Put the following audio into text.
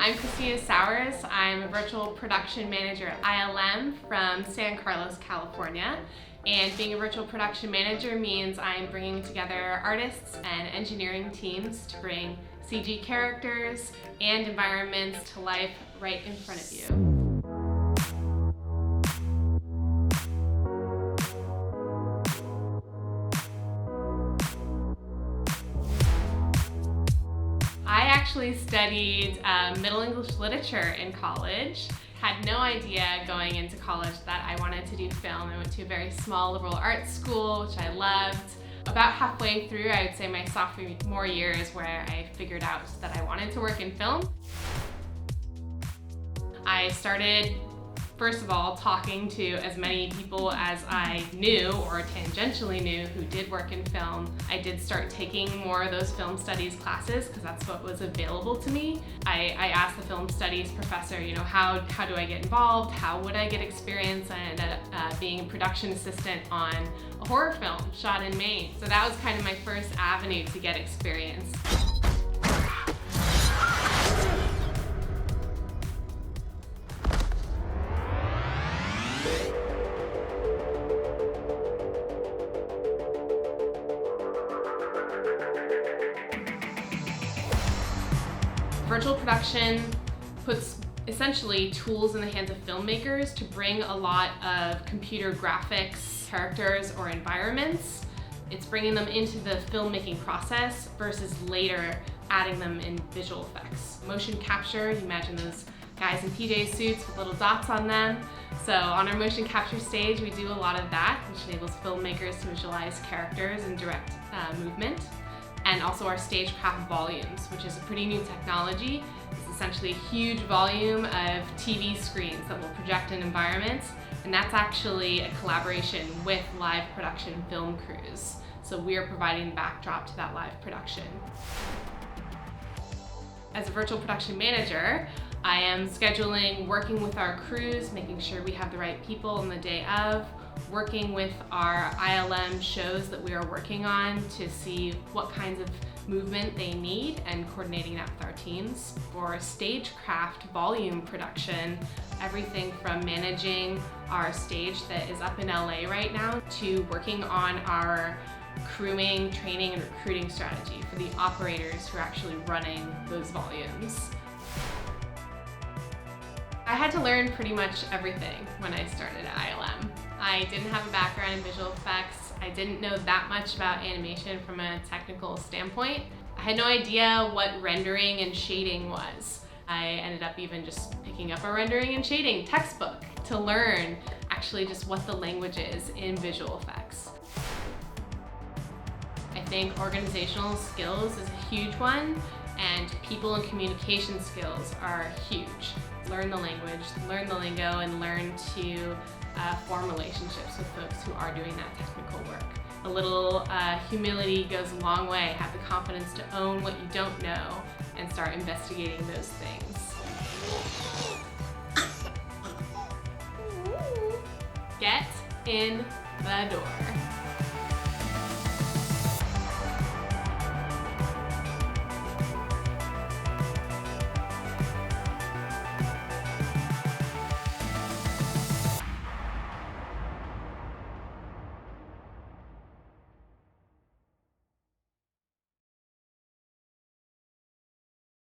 I'm Christina. I'm a virtual production manager at ILM from San Carlos, California. And being a virtual production manager means I'm bringing together artists and engineering teams to bring CG characters and environments to life right in front of you. I actually studied Middle English literature in college. Had no idea going into college that I wanted to do film. I went to a very small liberal arts school, which I loved. About halfway through, I would say my sophomore year is where I figured out that I wanted to work in film. I started, first of all, talking to as many people as I knew or tangentially knew who did work in film. I did start taking more of those film studies classes because that's what was available to me. I asked the film studies professor, how do I get involved? How would I get experience? I ended up being a production assistant on a horror film shot in Maine. So that was kind of my first avenue to get experience. Virtual production puts essentially tools in the hands of filmmakers to bring a lot of computer graphics, characters, or environments. It's bringing them into the filmmaking process versus later adding them in visual effects. Motion capture, you imagine those guys in PJ suits with little dots on them. So on our motion capture stage, we do a lot of that, which enables filmmakers to visualize characters and direct movement. And also our stagecraft volumes, which is a pretty new technology. It's essentially a huge volume of TV screens that will project an environment, and that's actually a collaboration with live production film crews. So we are providing the backdrop to that live production. As a virtual production manager, I am scheduling, working with our crews, making sure we have the right people on the day of, working with our ILM shows that we are working on to see what kinds of movement they need and coordinating that with our teams. For stagecraft volume production, everything from managing our stage that is up in LA right now to working on our crewing, training, and recruiting strategy for the operators who are actually running those volumes. I had to learn pretty much everything when I started at ILM. I didn't have a background in visual effects. I didn't know that much about animation from a technical standpoint. I had no idea what rendering and shading was. I ended up even just picking up a rendering and shading textbook to learn actually just what the language is in visual effects. I think organizational skills is a huge one, and people and communication skills are huge. Learn the language, learn the lingo, and learn to form relationships with folks who are doing that technical work. A little humility goes a long way. Have the confidence to own what you don't know and start investigating those things. Get in the door.